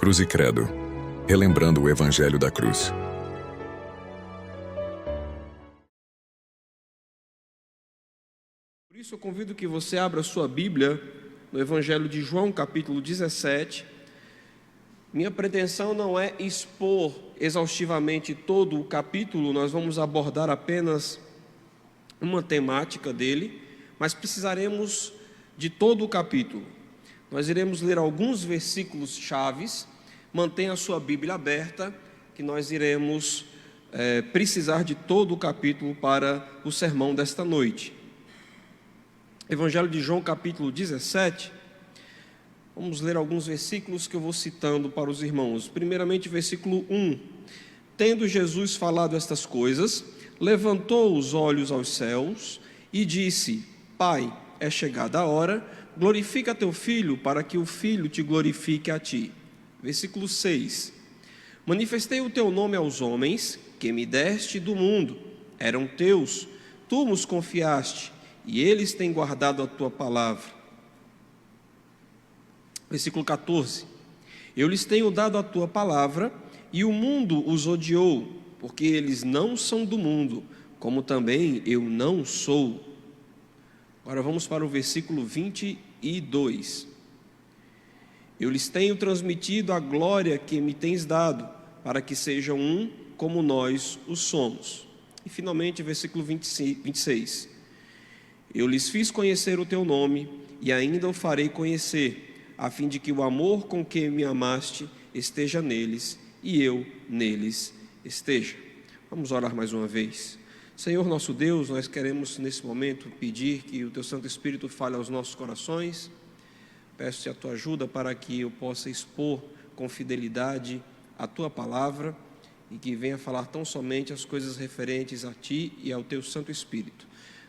Cruz e Credo, relembrando o Evangelho da Cruz. Por isso eu convido que você abra sua Bíblia no Evangelho de João, capítulo 17. Minha pretensão não é expor exaustivamente todo o capítulo, nós vamos abordar apenas uma temática dele, mas precisaremos de todo o capítulo. Nós iremos ler alguns versículos chaves. Mantenha a sua Bíblia aberta, que nós iremos precisar de todo o capítulo para o sermão desta noite. Evangelho de João, capítulo 17. Vamos ler alguns versículos que eu vou citando para os irmãos. Primeiramente, versículo 1. Tendo Jesus falado estas coisas, levantou os olhos aos céus e disse: Pai, é chegada a hora, glorifica teu Filho, para que o Filho te glorifique a ti. Versículo 6. Manifestei o teu nome aos homens, que me deste do mundo. Eram teus, tu nos confiaste, e eles têm guardado a tua palavra. Versículo 14. Eu lhes tenho dado a tua palavra, e o mundo os odiou, porque eles não são do mundo, como também eu não sou. Agora vamos para o versículo 22. Eu lhes tenho transmitido a glória que me tens dado, para que sejam um como nós o somos. E finalmente, versículo 26. Eu lhes fiz conhecer o teu nome, e ainda o farei conhecer, a fim de que o amor com que me amaste esteja neles, e eu neles esteja. Vamos orar mais uma vez. Senhor nosso Deus, nós queremos nesse momento pedir que o teu Santo Espírito fale aos nossos corações. Peço-te a tua ajuda para que eu possa expor com fidelidade a tua palavra e que venha falar tão somente as coisas referentes a ti e ao teu Santo Espírito.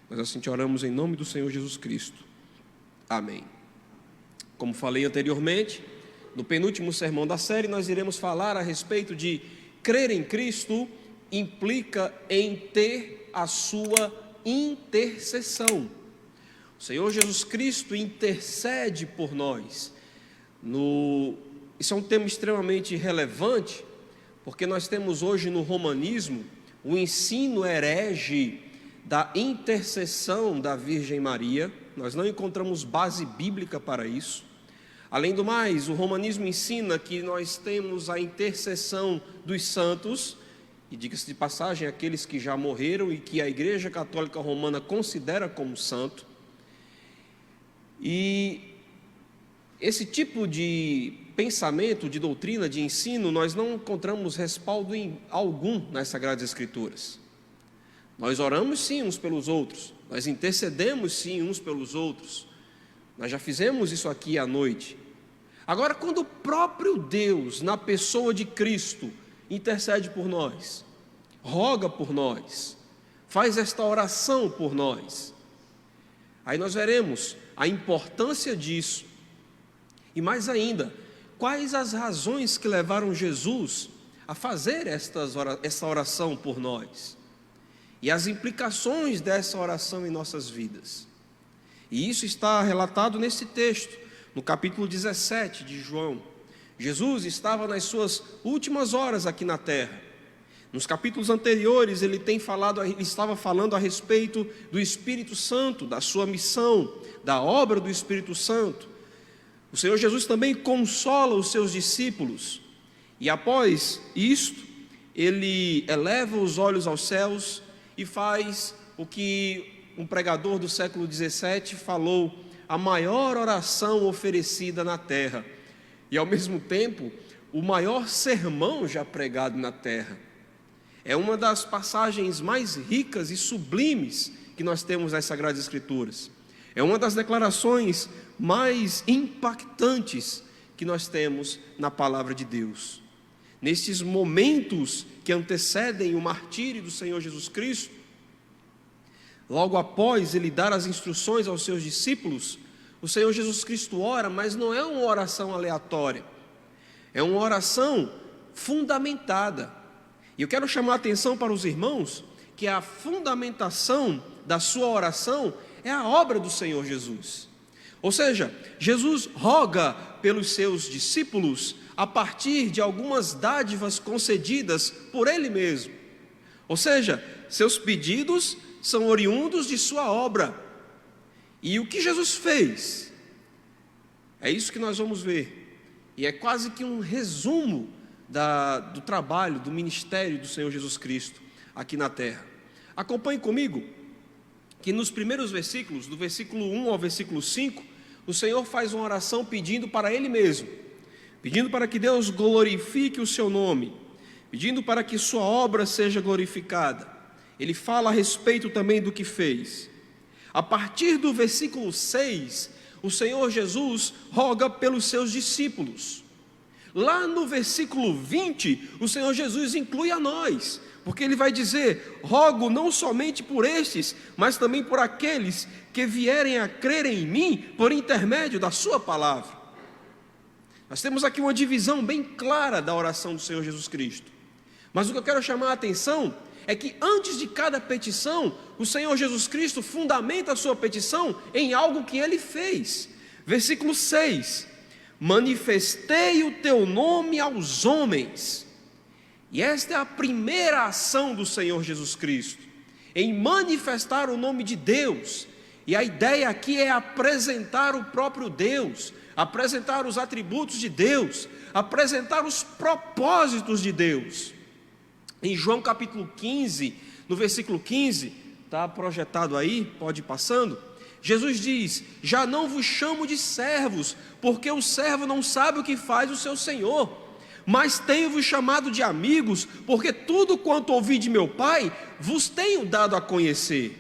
Nós assim te oramos em nome do Senhor Jesus Cristo. Amém. Como falei anteriormente, no penúltimo sermão da série, nós iremos falar a respeito de crer em Cristo implica em ter a sua intercessão. O Senhor Jesus Cristo intercede por nós. Isso é um tema extremamente relevante, porque nós temos hoje no romanismo o ensino herege da intercessão da Virgem Maria. Nós não encontramos base bíblica para isso. Além do mais, o romanismo ensina que nós temos a intercessão dos santos, e diga-se de passagem, aqueles que já morreram e que a Igreja Católica Romana considera como santo. E esse tipo de pensamento, de doutrina, de ensino, nós não encontramos respaldo em algum nas Sagradas Escrituras. Nós oramos sim uns pelos outros, nós intercedemos sim uns pelos outros, nós já fizemos isso aqui à noite. Agora, quando o próprio Deus, na pessoa de Cristo, intercede por nós, roga por nós, faz esta oração por nós, aí nós veremos a importância disso, e mais ainda, quais as razões que levaram Jesus a fazer essa oração por nós, e as implicações dessa oração em nossas vidas. E isso está relatado nesse texto, no capítulo 17 de João. Jesus estava nas suas últimas horas aqui na terra. Nos capítulos anteriores ele estava falando a respeito do Espírito Santo, da sua missão, da obra do Espírito Santo. O Senhor Jesus também consola os seus discípulos, e após isto, ele eleva os olhos aos céus e faz o que um pregador do século 17 falou, a maior oração oferecida na terra, e ao mesmo tempo, o maior sermão já pregado na terra. É uma das passagens mais ricas e sublimes que nós temos nas Sagradas Escrituras. É uma das declarações mais impactantes que nós temos na palavra de Deus. Nestes momentos que antecedem o martírio do Senhor Jesus Cristo, logo após ele dar as instruções aos seus discípulos, o Senhor Jesus Cristo ora, mas não é uma oração aleatória, é uma oração fundamentada. E eu quero chamar a atenção para os irmãos que a fundamentação da sua oração é a obra do Senhor Jesus. Ou seja, Jesus roga pelos seus discípulos a partir de algumas dádivas concedidas por Ele mesmo. Ou seja, seus pedidos são oriundos de sua obra. E o que Jesus fez? É isso que nós vamos ver. E é quase que um resumo do trabalho, do ministério do Senhor Jesus Cristo aqui na terra. Acompanhe comigo que nos primeiros versículos, do versículo 1 ao versículo 5, o Senhor faz uma oração pedindo para Ele mesmo, pedindo para que Deus glorifique o seu nome, pedindo para que sua obra seja glorificada. Ele fala a respeito também do que fez. A partir do versículo 6, o Senhor Jesus roga pelos seus discípulos. Lá no versículo 20, o Senhor Jesus inclui a nós, porque Ele vai dizer: rogo não somente por estes, mas também por aqueles que vierem a crer em mim por intermédio da sua palavra. Nós temos aqui uma divisão bem clara da oração do Senhor Jesus Cristo. Mas o que eu quero chamar a atenção é que antes de cada petição, o Senhor Jesus Cristo fundamenta a sua petição em algo que Ele fez. Versículo 6: manifestei o teu nome aos homens. E esta é a primeira ação do Senhor Jesus Cristo, em manifestar o nome de Deus. E a ideia aqui é apresentar o próprio Deus, apresentar os atributos de Deus, apresentar os propósitos de Deus. Em João capítulo 15, no versículo 15, está projetado aí, pode ir passando. Jesus diz: já não vos chamo de servos, porque o servo não sabe o que faz o seu senhor, mas tenho-vos chamado de amigos, porque tudo quanto ouvi de meu Pai, vos tenho dado a conhecer.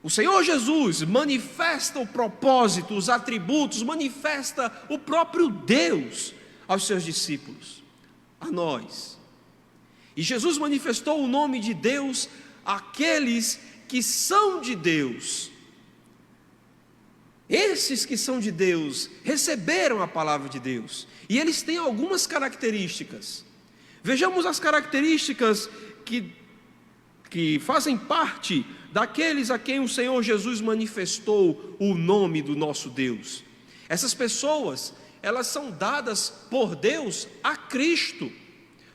O Senhor Jesus manifesta o propósito, os atributos, manifesta o próprio Deus aos seus discípulos, a nós. E Jesus manifestou o nome de Deus àqueles que são de Deus. Esses que são de Deus receberam a palavra de Deus, e eles têm algumas características. Vejamos as características que fazem parte daqueles a quem o Senhor Jesus manifestou o nome do nosso Deus. Essas pessoas, elas são dadas por Deus a Cristo.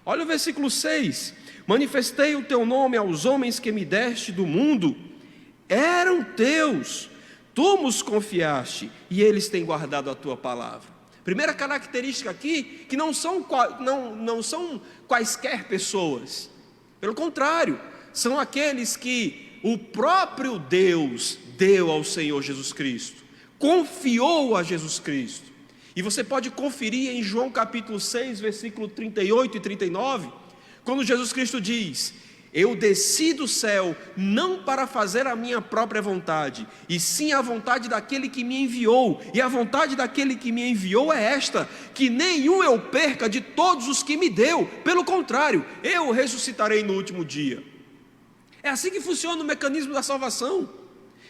Olha o versículo 6: manifestei o teu nome aos homens que me deste do mundo, eram teus, tu nos confiaste, e eles têm guardado a tua palavra. Primeira característica aqui, que não são quaisquer pessoas, pelo contrário, são aqueles que o próprio Deus deu ao Senhor Jesus Cristo, confiou a Jesus Cristo. E você pode conferir em João capítulo 6, versículo 38 e 39, quando Jesus Cristo diz: eu desci do céu não para fazer a minha própria vontade, e sim a vontade daquele que me enviou, e a vontade daquele que me enviou é esta, que nenhum eu perca de todos os que me deu, pelo contrário, eu o ressuscitarei no último dia. É assim que funciona o mecanismo da salvação.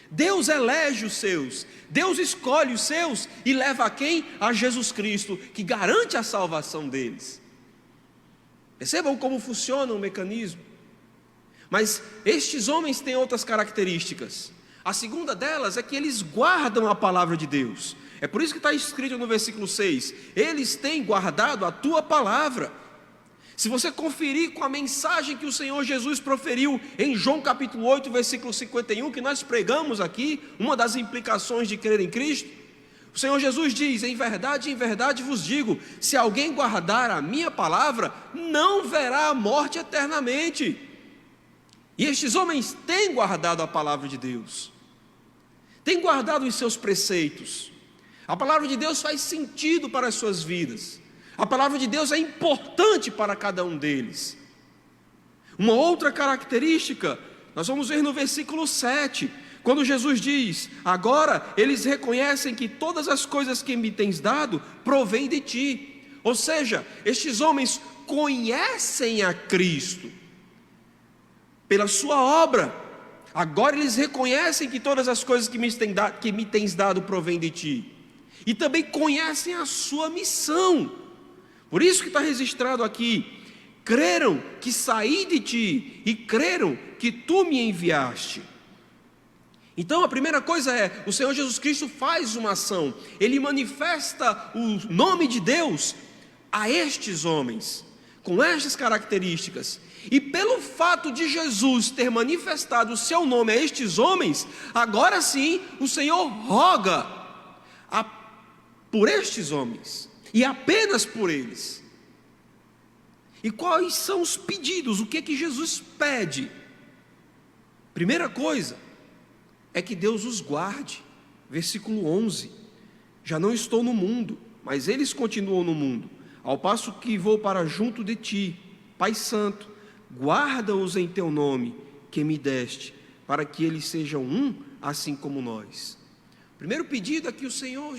Deus elege os seus, Deus escolhe os seus e leva a quem? A Jesus Cristo, que garante a salvação deles. Percebam como funciona o mecanismo. Mas estes homens têm outras características. A segunda delas é que eles guardam a palavra de Deus. É por isso que está escrito no versículo 6: eles têm guardado a tua palavra. Se você conferir com a mensagem que o Senhor Jesus proferiu em João capítulo 8, versículo 51, que nós pregamos aqui, uma das implicações de crer em Cristo, o Senhor Jesus diz: em verdade vos digo, se alguém guardar a minha palavra, não verá a morte eternamente. E estes homens têm guardado a palavra de Deus, têm guardado os seus preceitos. A palavra de Deus faz sentido para as suas vidas. A palavra de Deus é importante para cada um deles. Uma outra característica, nós vamos ver no versículo 7, quando Jesus diz: agora eles reconhecem que todas as coisas que me tens dado provêm de ti. Ou seja, estes homens conhecem a Cristo pela sua obra. Agora eles reconhecem que todas as coisas que me tens dado provêm de ti. E também conhecem a sua missão. Por isso que está registrado aqui: creram que saí de ti e creram que tu me enviaste. Então a primeira coisa é, o Senhor Jesus Cristo faz uma ação, Ele manifesta o nome de Deus a estes homens, com estas características. E pelo fato de Jesus ter manifestado o seu nome a estes homens, agora sim o Senhor roga por estes homens, e apenas por eles. E quais são os pedidos? O que é que Jesus pede? Primeira coisa é que Deus os guarde. Versículo 11: já não estou no mundo, mas eles continuam no mundo, ao passo que vou para junto de ti. Pai Santo, guarda-os em teu nome que me deste, para que eles sejam um, assim como nós. O primeiro pedido é que o Senhor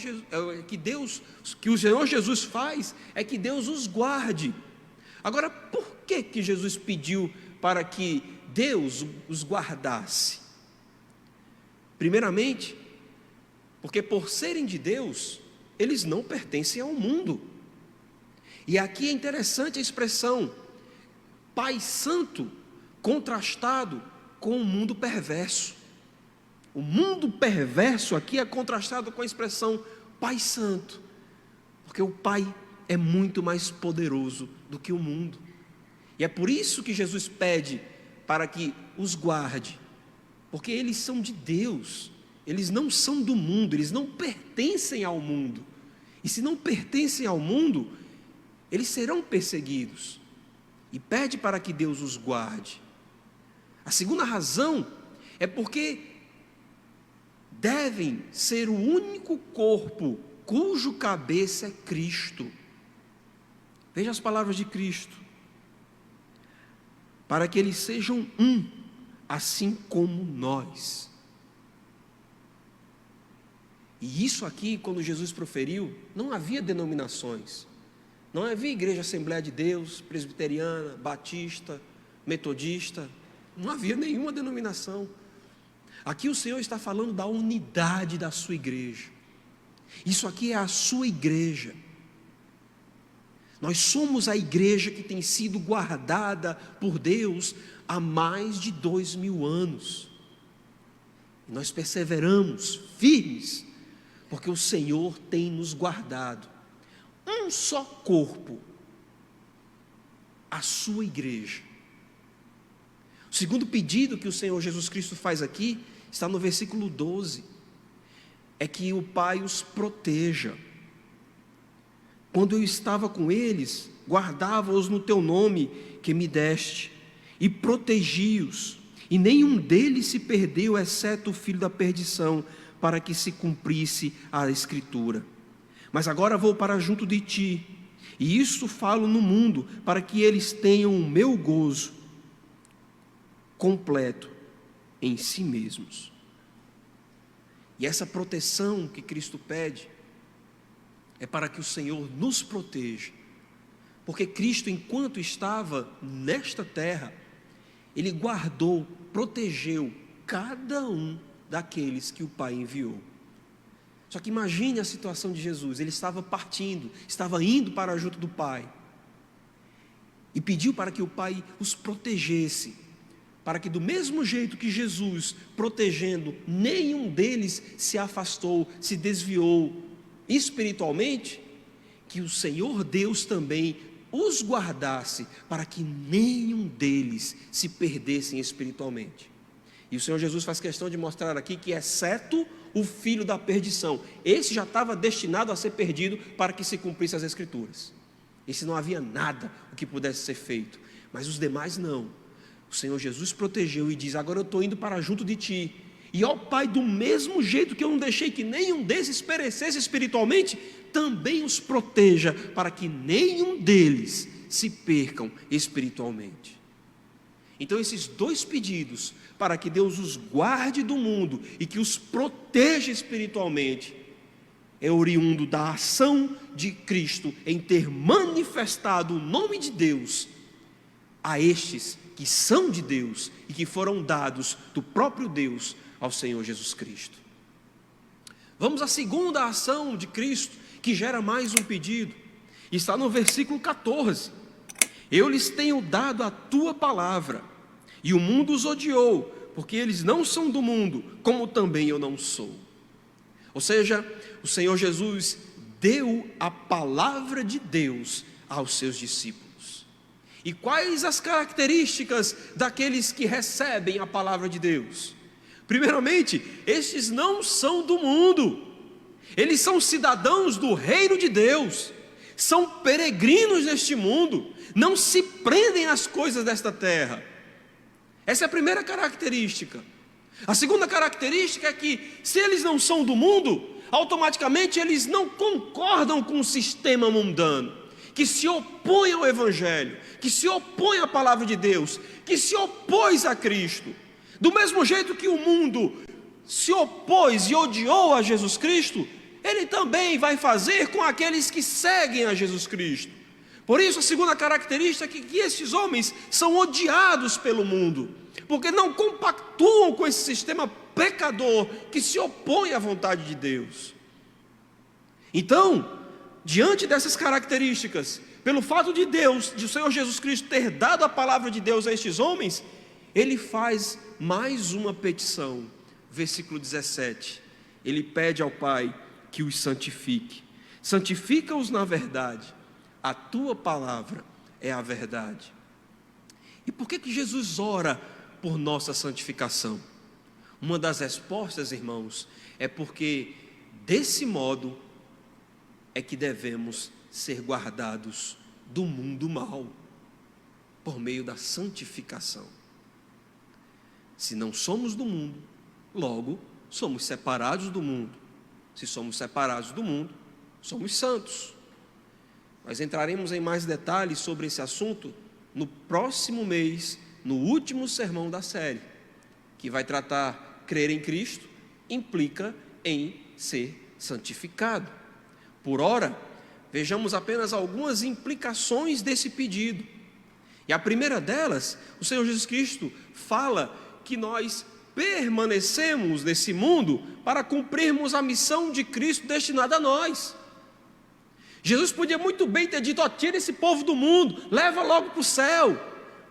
Jesus faz é que Deus os guarde. Agora, por que Jesus pediu para que Deus os guardasse? Primeiramente, porque por serem de Deus, eles não pertencem ao mundo. E aqui é interessante a expressão Pai Santo contrastado com o mundo perverso. O mundo perverso aqui é contrastado com a expressão Pai Santo, porque o Pai é muito mais poderoso do que o mundo. E é por isso que Jesus pede para que os guarde, porque eles são de Deus, eles não são do mundo, eles não pertencem ao mundo. E se não pertencem ao mundo, eles serão perseguidos. E pede para que Deus os guarde. A segunda razão é porque devem ser o único corpo cujo cabeça é Cristo. Veja as palavras de Cristo: para que eles sejam um, assim como nós. E isso aqui, quando Jesus proferiu, não havia denominações. Não havia igreja Assembleia de Deus, presbiteriana, batista, metodista. Não havia nenhuma denominação. Aqui o Senhor está falando da unidade da sua igreja. Isso aqui é a sua igreja. Nós somos a igreja que tem sido guardada por Deus há mais de 2000 anos. E nós perseveramos firmes, porque o Senhor tem nos guardado. Um só corpo, a sua igreja. O segundo pedido que o Senhor Jesus Cristo faz aqui está no versículo 12, é que o Pai os proteja. Quando eu estava com eles, guardava-os no teu nome que me deste, e protegi-os, e nenhum deles se perdeu, exceto o filho da perdição, para que se cumprisse a Escritura. Mas agora vou para junto de ti, e isto falo no mundo, para que eles tenham o meu gozo completo em si mesmos. E essa proteção que Cristo pede é para que o Senhor nos proteja, porque Cristo, enquanto estava nesta terra, Ele guardou, protegeu cada um daqueles que o Pai enviou. Só que imagine a situação de Jesus. Ele estava partindo, estava indo para junto do Pai, e pediu para que o Pai os protegesse, para que do mesmo jeito que Jesus, protegendo, nenhum deles se afastou, se desviou espiritualmente, que o Senhor Deus também os guardasse, para que nenhum deles se perdessem espiritualmente. E o Senhor Jesus faz questão de mostrar aqui que, exceto o filho da perdição, esse já estava destinado a ser perdido para que se cumprisse as Escrituras. Esse não havia nada o que pudesse ser feito, mas os demais não. O Senhor Jesus protegeu e diz: agora eu estou indo para junto de ti, e ó Pai, do mesmo jeito que eu não deixei que nenhum desses perecesse espiritualmente, também os proteja, para que nenhum deles se percam espiritualmente. Então esses dois pedidos, para que Deus os guarde do mundo e que os proteja espiritualmente, é oriundo da ação de Cristo em ter manifestado o nome de Deus a estes que são de Deus e que foram dados do próprio Deus ao Senhor Jesus Cristo. Vamos à segunda ação de Cristo, que gera mais um pedido, está no versículo 14: eu lhes tenho dado a tua palavra, e o mundo os odiou, porque eles não são do mundo, como também eu não sou. Ou seja, o Senhor Jesus deu a palavra de Deus aos seus discípulos. E quais as características daqueles que recebem a palavra de Deus? Primeiramente, estes não são do mundo, eles são cidadãos do reino de Deus, são peregrinos neste mundo, não se prendem às coisas desta terra. Essa é a primeira característica. A segunda característica é que, se eles não são do mundo, automaticamente eles não concordam com o sistema mundano, que se opõe ao Evangelho, que se opõe à palavra de Deus, que se opôs a Cristo. Do mesmo jeito que o mundo se opôs e odiou a Jesus Cristo, ele também vai fazer com aqueles que seguem a Jesus Cristo. Por isso, a segunda característica é que esses homens são odiados pelo mundo, porque não compactuam com esse sistema pecador que se opõe à vontade de Deus. Então, diante dessas características, pelo fato de Deus, de o Senhor Jesus Cristo ter dado a palavra de Deus a estes homens, ele faz mais uma petição. Versículo 17, ele pede ao Pai que os santifique. Santifica-os na verdade, a tua palavra é a verdade. E por que Jesus ora por nossa santificação? Uma das respostas, irmãos, é porque desse modo é que devemos ser guardados do mundo mau, por meio da santificação. Se não somos do mundo, logo somos separados do mundo. Se somos separados do mundo, somos santos. Nós entraremos em mais detalhes sobre esse assunto no próximo mês, no último sermão da série, que vai tratar crer em Cristo implica em ser santificado. Por ora, vejamos apenas algumas implicações desse pedido. E a primeira delas, o Senhor Jesus Cristo fala que nós permanecemos nesse mundo para cumprirmos a missão de Cristo destinada a nós. Jesus podia muito bem ter dito: tira esse povo do mundo, leva logo para o céu,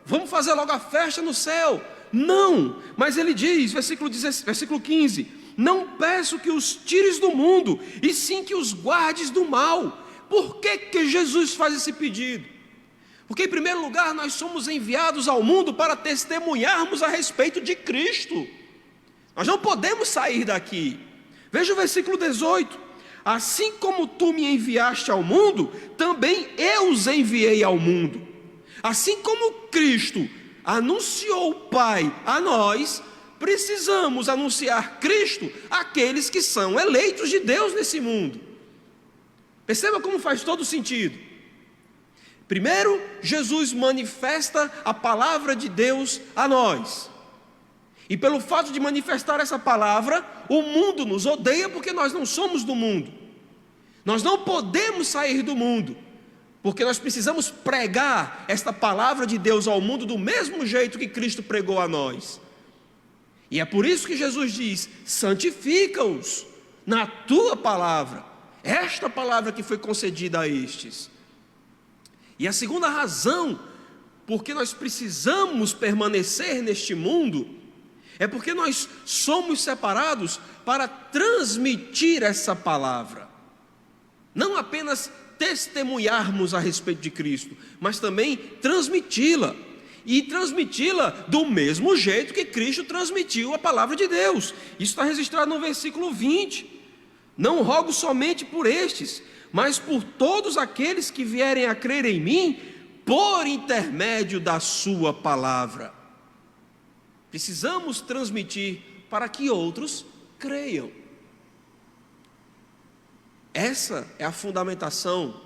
vamos fazer logo a festa no céu. Não, mas ele diz, versículo 15: não peço que os tires do mundo, e sim que os guardes do mal. Por que Jesus faz esse pedido? Porque, em primeiro lugar, nós somos enviados ao mundo para testemunharmos a respeito de Cristo. Nós não podemos sair daqui. Veja o versículo 18: assim como tu me enviaste ao mundo, também eu os enviei ao mundo. Assim como Cristo anunciou o Pai a nós, precisamos anunciar Cristo àqueles que são eleitos de Deus nesse mundo. Perceba como faz todo sentido. Primeiro, Jesus manifesta a palavra de Deus a nós. E pelo fato de manifestar essa palavra, o mundo nos odeia porque nós não somos do mundo. Nós não podemos sair do mundo, porque nós precisamos pregar esta palavra de Deus ao mundo do mesmo jeito que Cristo pregou a nós. E é por isso que Jesus diz: santifica-os na tua palavra, esta palavra que foi concedida a estes. E a segunda razão porque nós precisamos permanecer neste mundo é porque nós somos separados para transmitir essa palavra. Não apenas testemunharmos a respeito de Cristo, mas também transmiti-la. E transmiti-la do mesmo jeito que Cristo transmitiu a palavra de Deus. Isso está registrado no versículo 20. Não rogo somente por estes, mas por todos aqueles que vierem a crer em mim, por intermédio da sua palavra. Precisamos transmitir para que outros creiam. Essa é a fundamentação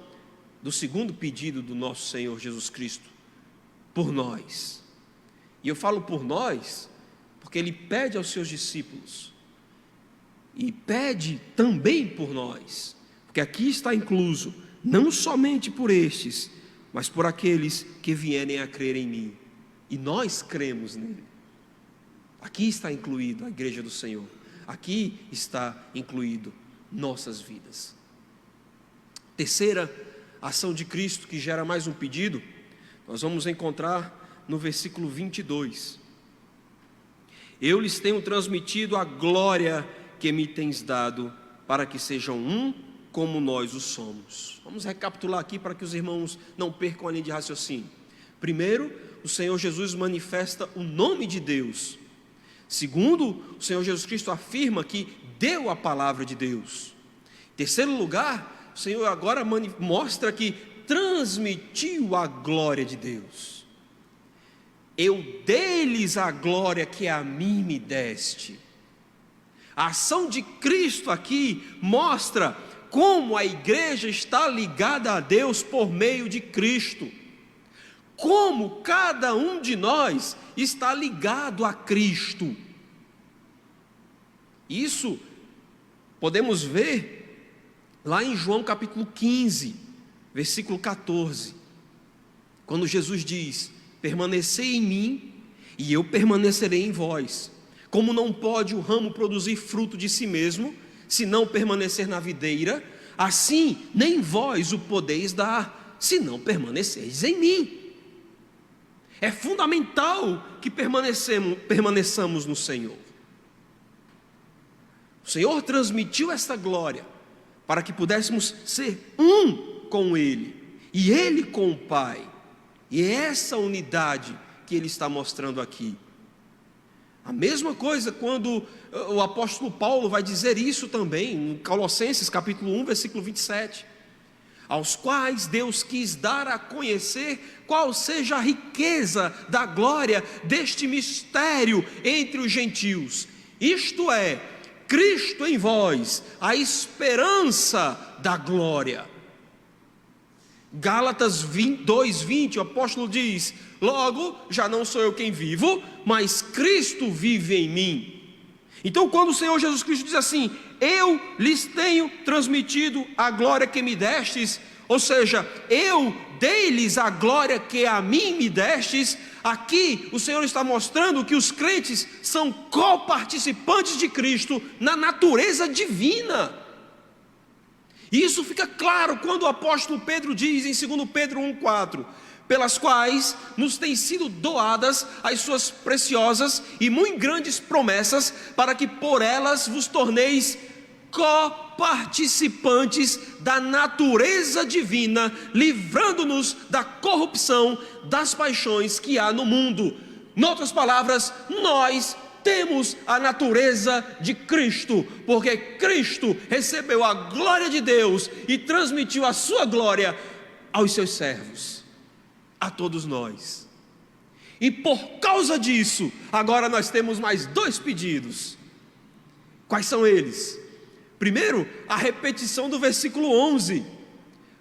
do segundo pedido do nosso Senhor Jesus Cristo por nós. E eu falo por nós porque Ele pede aos seus discípulos e pede também por nós, porque aqui está incluso não somente por estes, mas por aqueles que vierem a crer em mim, e nós cremos nele. Aqui está incluído a igreja do Senhor, aqui está incluído nossas vidas. Terceira ação de Cristo que gera mais um pedido, nós vamos encontrar no versículo 22. Eu lhes tenho transmitido a glória que me tens dado, para que sejam um como nós o somos. Vamos recapitular aqui para que os irmãos não percam a linha de raciocínio. Primeiro, o Senhor Jesus manifesta o nome de Deus. Segundo, o Senhor Jesus Cristo afirma que deu a palavra de Deus. Em terceiro lugar, o Senhor agora mostra que transmitiu a glória de Deus. Eu dei-lhes a glória que a mim me deste. A ação de Cristo aqui mostra como a igreja está ligada a Deus por meio de Cristo. Como cada um de nós está ligado a Cristo. Isso podemos ver lá em João capítulo 15, versículo 14. Quando Jesus diz: permanecei em mim e eu permanecerei em vós. Como não pode o ramo produzir fruto de si mesmo, se não permanecer na videira, assim nem vós o podeis dar, se não permaneceis em mim. É fundamental que permaneçamos no Senhor. O Senhor transmitiu esta glória para que pudéssemos ser um com Ele e Ele com o Pai. E é essa unidade que Ele está mostrando aqui. A mesma coisa quando o apóstolo Paulo vai dizer isso também, em Colossenses capítulo 1, versículo 27. Aos quais Deus quis dar a conhecer qual seja a riqueza da glória deste mistério entre os gentios. Isto é, Cristo em vós, a esperança da glória. Gálatas 2:20, o apóstolo diz: logo, já não sou eu quem vivo, mas Cristo vive em mim. Então, quando o Senhor Jesus Cristo diz assim: eu lhes tenho transmitido a glória que me destes, ou seja, eu dei-lhes a glória que a mim me destes, aqui o Senhor está mostrando que os crentes são coparticipantes de Cristo na natureza divina. E isso fica claro quando o apóstolo Pedro diz em 2 Pedro 1,4: pelas quais nos têm sido doadas as suas preciosas e muito grandes promessas, para que por elas vos torneis coparticipantes da natureza divina, livrando-nos da corrupção das paixões que há no mundo. Em outras palavras, nós temos a natureza de Cristo, porque Cristo recebeu a glória de Deus e transmitiu a sua glória aos seus servos, a todos nós. E por causa disso, agora nós temos mais 2 pedidos. Quais são eles? Primeiro, a repetição do versículo 11,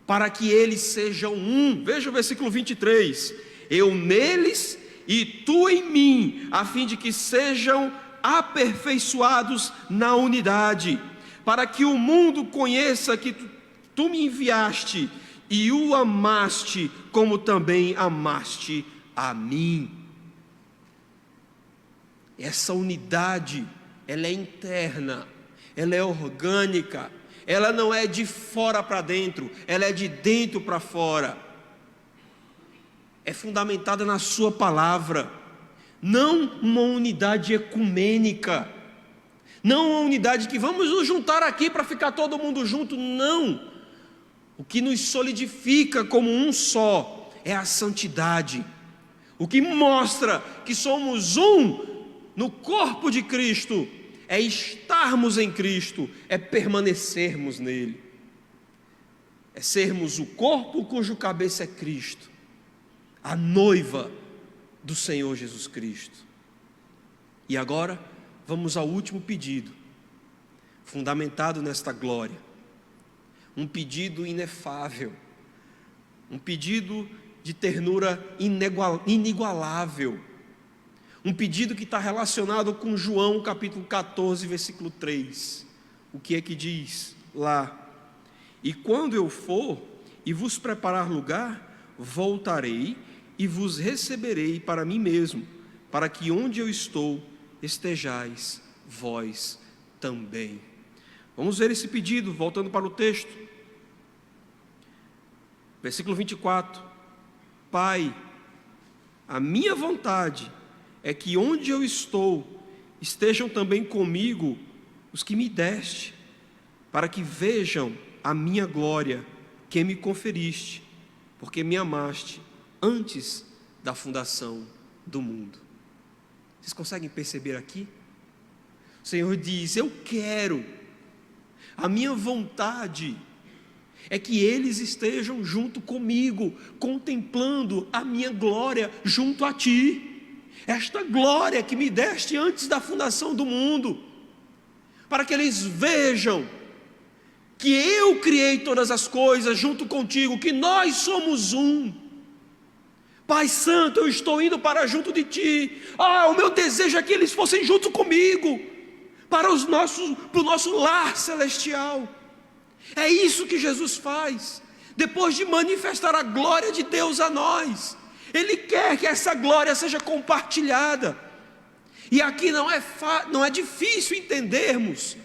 para que eles sejam um. Veja o versículo 23: eu neles e tu em mim, a fim de que sejam aperfeiçoados na unidade, para que o mundo conheça que tu me enviaste e o amaste, como também amaste a mim. Essa unidade, ela é interna, ela é orgânica, ela não é de fora para dentro, ela é de dentro para fora. É fundamentada na sua palavra, não uma unidade ecumênica, não uma unidade que vamos nos juntar aqui para ficar todo mundo junto, não. O que nos solidifica como um só é a santidade. O que mostra que somos um no corpo de Cristo é estarmos em Cristo, é permanecermos nele, é sermos o corpo cujo cabeça é Cristo, a noiva do Senhor Jesus Cristo. E agora vamos ao último pedido, fundamentado nesta glória, um pedido inefável, um pedido de ternura inigualável, um pedido que está relacionado com João capítulo 14, versículo 3. O que é que diz lá? E quando eu for e vos preparar lugar, voltarei e vos receberei para mim mesmo, para que onde eu estou estejais vós também. Vamos ver esse pedido, voltando para o texto. Versículo 24. Pai, a minha vontade é que onde eu estou estejam também comigo os que me deste, para que vejam a minha glória que me conferiste, porque me amaste antes da fundação do mundo. Vocês conseguem perceber aqui? O Senhor diz: eu quero, a minha vontade é que eles estejam junto comigo, contemplando a minha glória junto a ti, esta glória que me deste antes da fundação do mundo, para que eles vejam que eu criei todas as coisas junto contigo, que nós somos um. Pai Santo, eu estou indo para junto de ti. O meu desejo é que eles fossem junto comigo, para o nosso lar celestial. É isso que Jesus faz, depois de manifestar a glória de Deus a nós. Ele quer que essa glória seja compartilhada. E aqui não é difícil entendermos,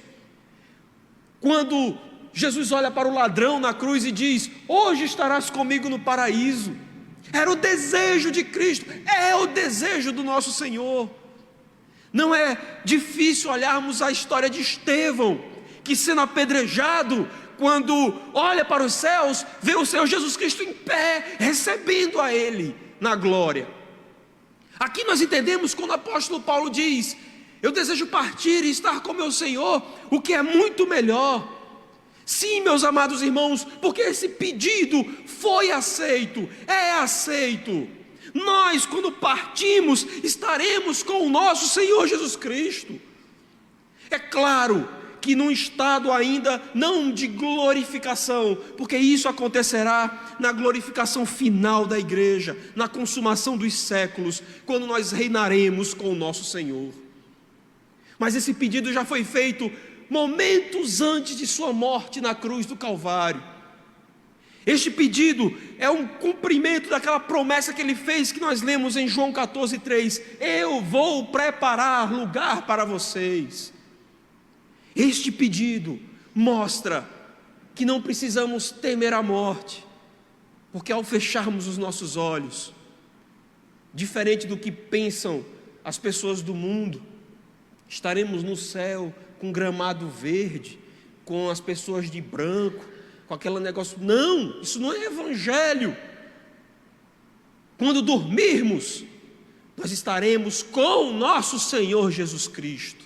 quando Jesus olha para o ladrão na cruz e diz: hoje estarás comigo no paraíso. Era o desejo de Cristo, é o desejo do nosso Senhor. Não é difícil olharmos a história de Estevão, que sendo apedrejado, quando olha para os céus, vê o Senhor Jesus Cristo em pé, recebendo a Ele na glória. Aqui nós entendemos quando o apóstolo Paulo diz: eu desejo partir e estar com meu Senhor, o que é muito melhor. Sim, meus amados irmãos, porque esse pedido foi aceito, é aceito. Nós, quando partimos, estaremos com o nosso Senhor Jesus Cristo. É claro que num estado ainda não de glorificação, porque isso acontecerá na glorificação final da igreja, na consumação dos séculos, quando nós reinaremos com o nosso Senhor. Mas esse pedido já foi feito momentos antes de sua morte na cruz do Calvário. Este pedido é um cumprimento daquela promessa que ele fez, que nós lemos em João 14:3: eu vou preparar lugar para vocês. Este pedido mostra que não precisamos temer a morte, porque ao fecharmos os nossos olhos, diferente do que pensam as pessoas do mundo, estaremos no céu com gramado verde, com as pessoas de branco, com aquele negócio. Não, isso não é evangelho. Quando dormirmos, nós estaremos com o nosso Senhor Jesus Cristo.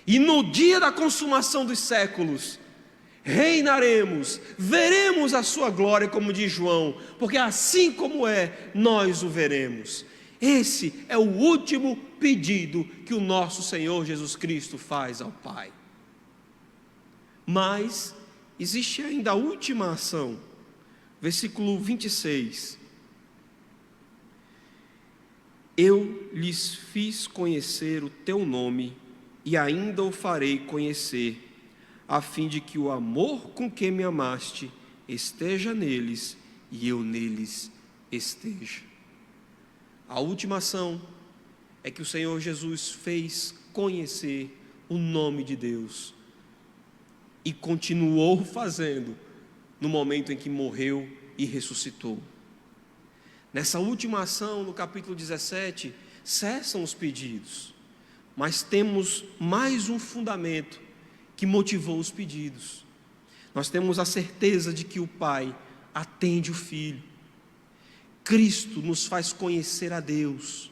E no dia da consumação dos séculos, reinaremos, veremos a sua glória, como diz João, porque assim como é, nós o veremos. Esse é o último pedido que o nosso Senhor Jesus Cristo faz ao Pai. Mas existe ainda a última ação, versículo 26. Eu lhes fiz conhecer o teu nome, e ainda o farei conhecer, a fim de que o amor com que me amaste esteja neles e eu neles esteja. A última ação é que o Senhor Jesus fez conhecer o nome de Deus e continuou fazendo no momento em que morreu e ressuscitou. Nessa última ação, no capítulo 17, cessam os pedidos, mas temos mais um fundamento que motivou os pedidos. Nós temos a certeza de que o Pai atende o Filho. Cristo nos faz conhecer a Deus.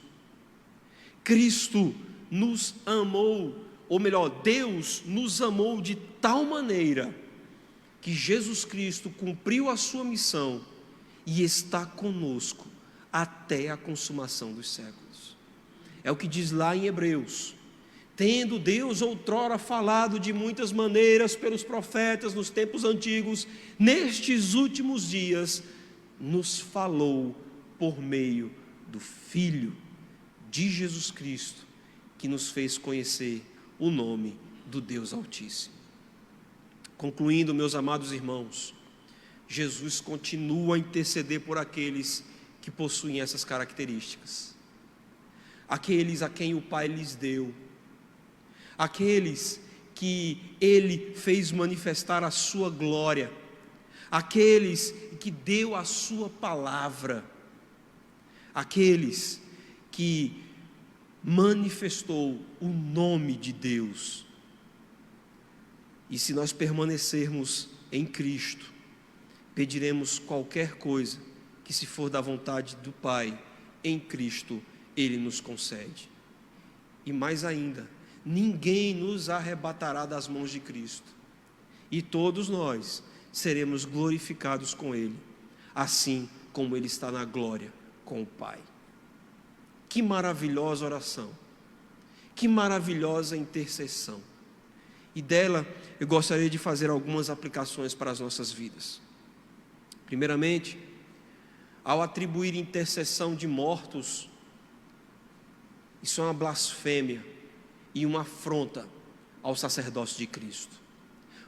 Cristo nos amou, ou melhor, Deus nos amou de tal maneira que Jesus Cristo cumpriu a sua missão e está conosco até a consumação dos séculos. É o que diz lá em Hebreus: tendo Deus outrora falado de muitas maneiras pelos profetas nos tempos antigos, nestes últimos dias nos falou por meio do Filho de Jesus Cristo, que nos fez conhecer o nome do Deus Altíssimo. Concluindo, meus amados irmãos, Jesus continua a interceder por aqueles que possuem essas características, aqueles a quem o Pai lhes deu, aqueles que Ele fez manifestar a sua glória, aqueles que deu a sua palavra, aqueles que manifestou o nome de Deus. E se nós permanecermos em Cristo, pediremos qualquer coisa que, se for da vontade do Pai, em Cristo Ele nos concede. E mais ainda, ninguém nos arrebatará das mãos de Cristo, e todos nós seremos glorificados com Ele, assim como Ele está na glória com o Pai. Que maravilhosa oração, que maravilhosa intercessão. E dela eu gostaria de fazer algumas aplicações para as nossas vidas. Primeiramente, ao atribuir intercessão de mortos, isso é uma blasfêmia e uma afronta ao sacerdócio de Cristo.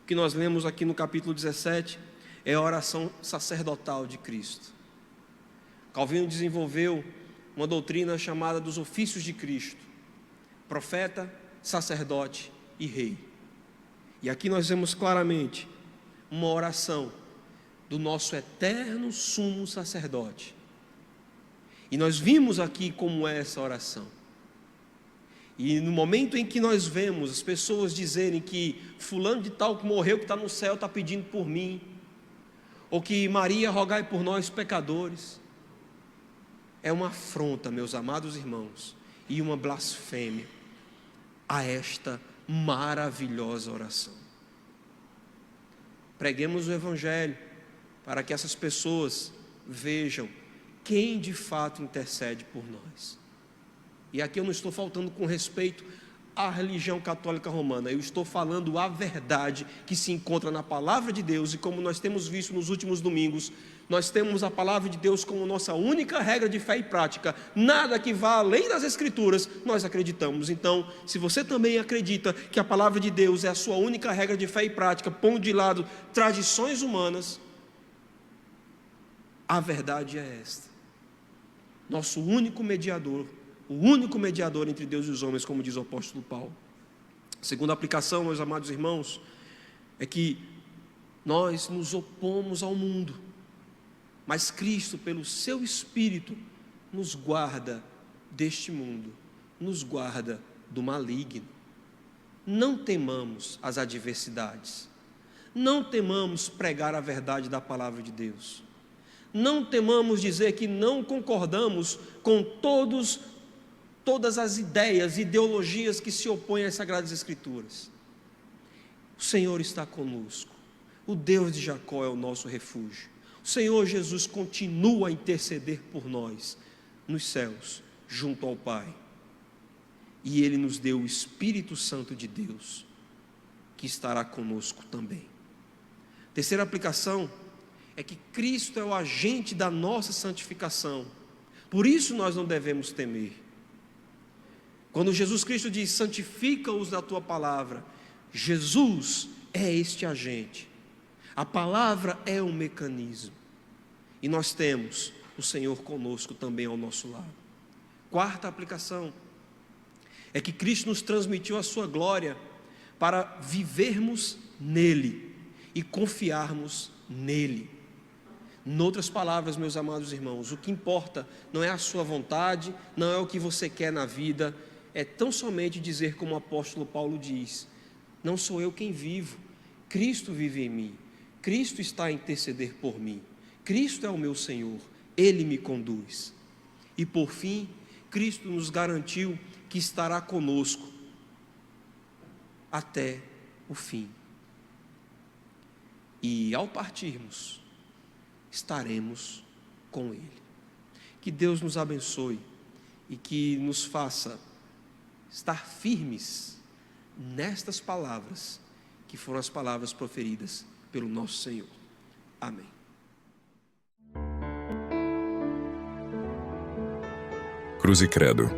O que nós lemos aqui no capítulo 17 é a oração sacerdotal de Cristo. Calvino desenvolveu uma doutrina chamada dos ofícios de Cristo: profeta, sacerdote e rei. E aqui nós vemos claramente uma oração do nosso eterno sumo sacerdote. E nós vimos aqui como é essa oração. E no momento em que nós vemos as pessoas dizerem que fulano de tal que morreu, que está no céu, está pedindo por mim, ou que Maria rogai por nós pecadores, é uma afronta, meus amados irmãos, e uma blasfêmia a esta maravilhosa oração. Preguemos o Evangelho para que essas pessoas vejam quem de fato intercede por nós. E aqui eu não estou faltando com respeito à religião católica romana, eu estou falando a verdade que se encontra na palavra de Deus. E como nós temos visto nos últimos domingos, nós temos a palavra de Deus como nossa única regra de fé e prática. Nada que vá além das Escrituras nós acreditamos. Então, se você também acredita que a palavra de Deus é a sua única regra de fé e prática, pondo de lado tradições humanas, a verdade é esta: nosso único mediador, o único mediador entre Deus e os homens, como diz o apóstolo Paulo. A segunda aplicação, meus amados irmãos, é que nós nos opomos ao mundo, mas Cristo, pelo seu Espírito, nos guarda deste mundo, nos guarda do maligno. Não temamos as adversidades, não temamos pregar a verdade da palavra de Deus, não temamos dizer que não concordamos com todas as ideias, ideologias que se opõem às Sagradas Escrituras. O Senhor está conosco, o Deus de Jacó é o nosso refúgio. O Senhor Jesus continua a interceder por nós nos céus, junto ao Pai. E Ele nos deu o Espírito Santo de Deus, que estará conosco também. Terceira aplicação é que Cristo é o agente da nossa santificação. Por isso nós não devemos temer. Quando Jesus Cristo diz: santifica-os na tua palavra, Jesus é este agente. A palavra é um mecanismo. E nós temos o Senhor conosco também ao nosso lado. Quarta aplicação é que Cristo nos transmitiu a sua glória para vivermos nele e confiarmos nele. Noutras palavras, meus amados irmãos, o que importa não é a sua vontade, não é o que você quer na vida, é tão somente dizer como o apóstolo Paulo diz: não sou eu quem vivo, Cristo vive em mim, Cristo está a interceder por mim, Cristo é o meu Senhor, Ele me conduz. E por fim, Cristo nos garantiu que estará conosco até o fim. E ao partirmos, estaremos com Ele. Que Deus nos abençoe e que nos faça estar firmes nestas palavras, que foram as palavras proferidas pelo nosso Senhor. Amém. Cruz e Credo,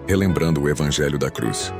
relembrando o Evangelho da Cruz.